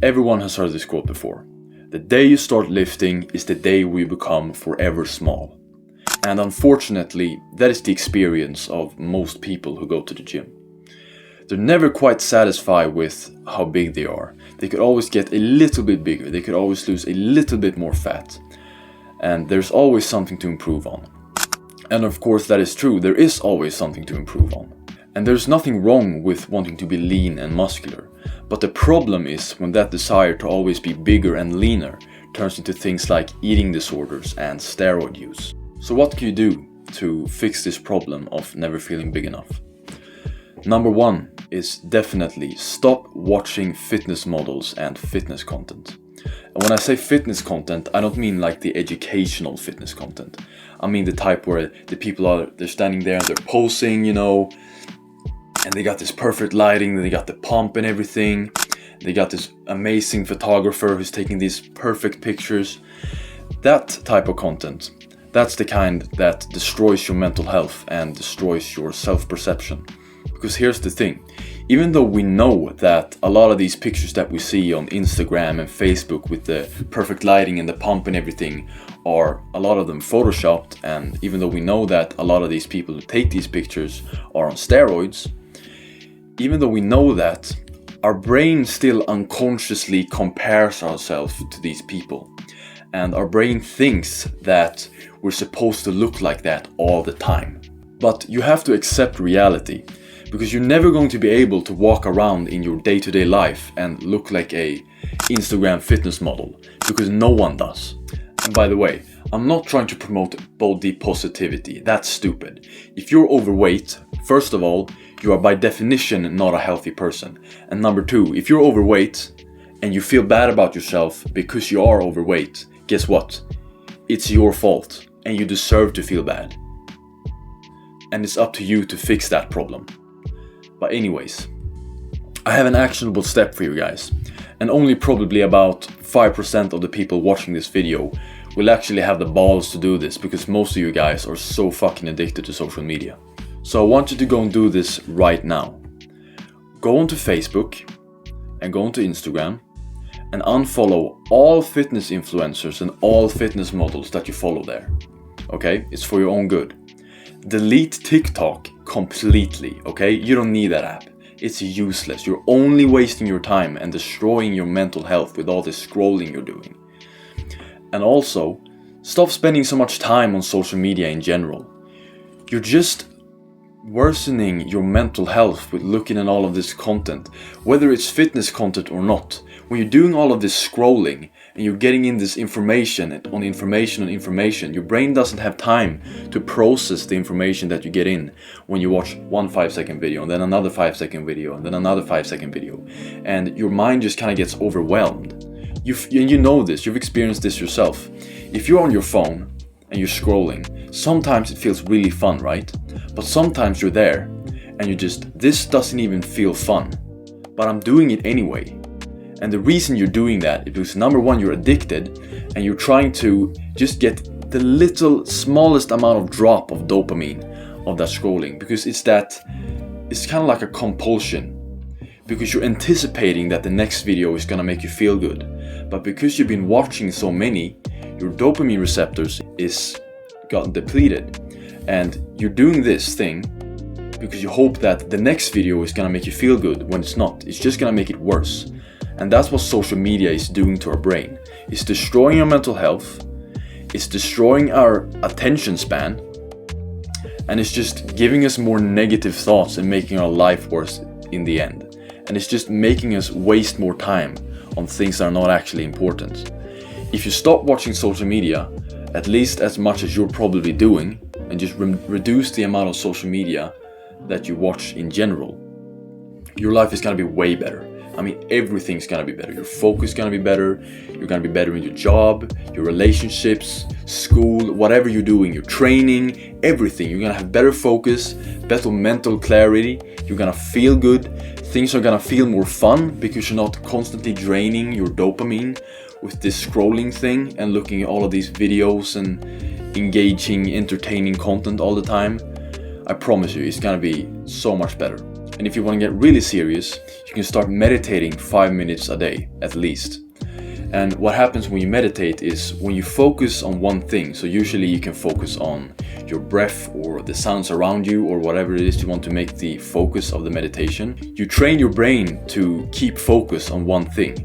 Everyone has heard this quote before. The day you start lifting is the day we become forever small. And unfortunately, that is the experience of most people who go to the gym. They're never quite satisfied with how big they are. They could always get a little bit bigger. They could always lose a little bit more fat. And there's always something to improve on. And of course that is true. There is always something to improve on. And there's nothing wrong with wanting to be lean and muscular. But the problem is when that desire to always be bigger and leaner turns into things like eating disorders and steroid use. So what can you do to fix this problem of never feeling big enough? Number one is definitely stop watching fitness models and fitness content. And when I say fitness content, I don't mean like the educational fitness content. I mean the type where the people they're standing there and they're posing, and they got this perfect lighting, they got the pump and everything. They got this amazing photographer who's taking these perfect pictures. That type of content, that's the kind that destroys your mental health and destroys your self-perception. Because here's the thing, even though we know that a lot of these pictures that we see on Instagram and Facebook with the perfect lighting and the pump and everything are a lot of them photoshopped, and even though we know that a lot of these people who take these pictures are on steroids, even though we know that, our brain still unconsciously compares ourselves to these people. And our brain thinks that we're supposed to look like that all the time. But you have to accept reality, because you're never going to be able to walk around in your day-to-day life and look like a Instagram fitness model, because no one does. And by the way, I'm not trying to promote body positivity. That's stupid. If you're overweight, first of all, you are by definition not a healthy person. And number two, if you're overweight and you feel bad about yourself because you are overweight, guess what? It's your fault and you deserve to feel bad. And it's up to you to fix that problem. But anyways, I have an actionable step for you guys. And only probably about 5% of the people watching this video will actually have the balls to do this, because most of you guys are so fucking addicted to social media. So I want you to go and do this right now. Go onto Facebook and go onto Instagram and unfollow all fitness influencers and all fitness models that you follow there. Okay? It's for your own good. Delete TikTok completely, okay? You don't need that app. It's useless. You're only wasting your time and destroying your mental health with all this scrolling you're doing. And also, stop spending so much time on social media in general. You're just worsening your mental health with looking at all of this content, whether it's fitness content or not. When you're doing all of this scrolling and you're getting in this information on information, your brain doesn't have time to process the information that you get in when you watch one 5-second video and then another 5-second video and then another 5-second video, and your mind just kind of gets overwhelmed. You know this, you've experienced this yourself. If you're on your phone and you're scrolling, sometimes it feels really fun, right? But sometimes you're there and this doesn't even feel fun, but I'm doing it anyway. And the reason you're doing that is because number one, you're addicted and you're trying to just get the little smallest amount of drop of dopamine of that scrolling, because it's kind of like a compulsion, because you're anticipating that the next video is gonna make you feel good. But because you've been watching so many, your dopamine receptors is gotten depleted, and you're doing this thing because you hope that the next video is gonna make you feel good, when it's not. It's just gonna make it worse. And that's what social media is doing to our brain. It's destroying our mental health, it's destroying our attention span, and it's just giving us more negative thoughts and making our life worse in the end. And it's just making us waste more time on things that are not actually important. If you stop watching social media, at least as much as you're probably doing, and just reduce the amount of social media that you watch in general, your life is gonna be way better. I mean, everything's gonna be better. Your focus is gonna be better. You're gonna be better in your job, your relationships, school, whatever you're doing, your training, everything. You're gonna have better focus, better mental clarity. You're gonna feel good. Things are gonna feel more fun because you're not constantly draining your dopamine with this scrolling thing and looking at all of these videos and engaging, entertaining content all the time. I promise you, it's gonna be so much better. And if you want to get really serious, you can start meditating 5 minutes a day at least. And what happens when you meditate is when you focus on one thing, so usually you can focus on your breath or the sounds around you or whatever it is you want to make the focus of the meditation, you train your brain to keep focus on one thing.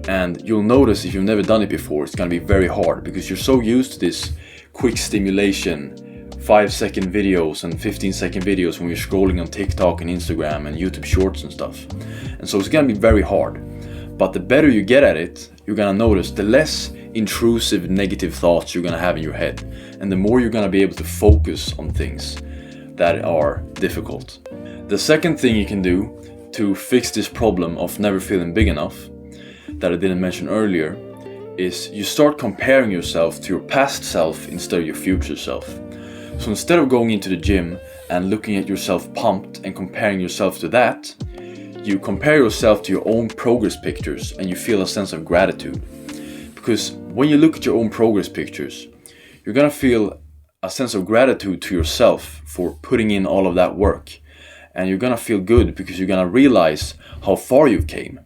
And you'll notice if you've never done it before, it's going to be very hard because you're so used to this quick stimulation, 5-second videos and 15-second videos when you're scrolling on TikTok and Instagram and YouTube Shorts and stuff. And so it's going to be very hard. But the better you get at it, you're going to notice the less intrusive negative thoughts you're going to have in your head. And the more you're going to be able to focus on things that are difficult. The second thing you can do to fix this problem of never feeling big enough, that I didn't mention earlier, is you start comparing yourself to your past self instead of your future self. So instead of going into the gym and looking at yourself pumped and comparing yourself to that, you compare yourself to your own progress pictures and you feel a sense of gratitude. Because when you look at your own progress pictures, you're gonna feel a sense of gratitude to yourself for putting in all of that work. And you're gonna feel good because you're gonna realize how far you've came.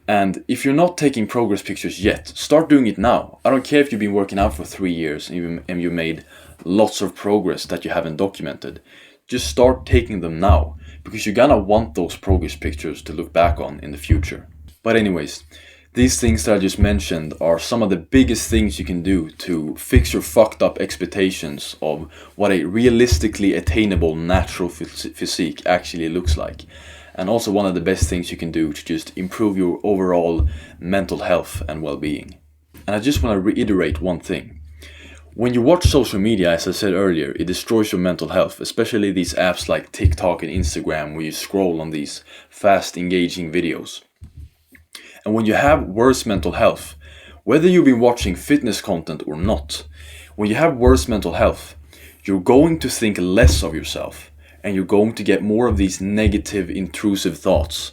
And if you're not taking progress pictures yet, start doing it now. I don't care if you've been working out for 3 years and you made lots of progress that you haven't documented. Just start taking them now, because you're gonna want those progress pictures to look back on in the future. But anyways, these things that I just mentioned are some of the biggest things you can do to fix your fucked up expectations of what a realistically attainable natural physique actually looks like. And also one of the best things you can do to just improve your overall mental health and well-being. And I just want to reiterate one thing. When you watch social media, as I said earlier, it destroys your mental health, especially these apps like TikTok and Instagram where you scroll on these fast engaging videos. And when you have worse mental health, whether you've been watching fitness content or not, when you have worse mental health, you're going to think less of yourself. And you're going to get more of these negative, intrusive thoughts.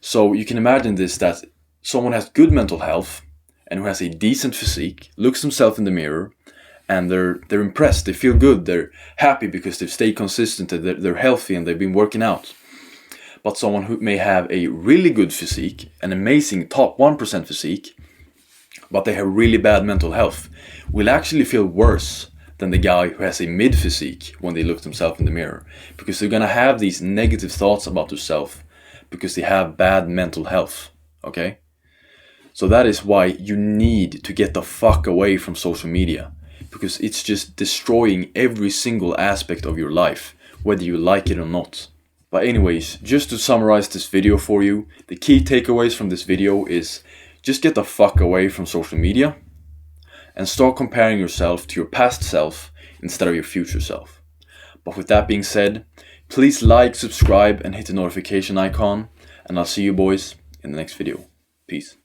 So you can imagine this, that someone has good mental health and who has a decent physique, looks themselves in the mirror, and they're impressed, they feel good, they're happy because they've stayed consistent, they're healthy and they've been working out. But someone who may have a really good physique, an amazing top 1% physique, but they have really bad mental health, will actually feel worse than the guy who has a mid physique when they look themselves in the mirror, because they're gonna have these negative thoughts about themselves because they have bad mental health. Okay, so that is why you need to get the fuck away from social media, because it's just destroying every single aspect of your life, whether you like it or not. But anyways, just to summarize this video for you, the key takeaways from this video is just get the fuck away from social media and start comparing yourself to your past self instead of your future self. But with that being said, please like, subscribe, and hit the notification icon, and I'll see you boys in the next video. Peace.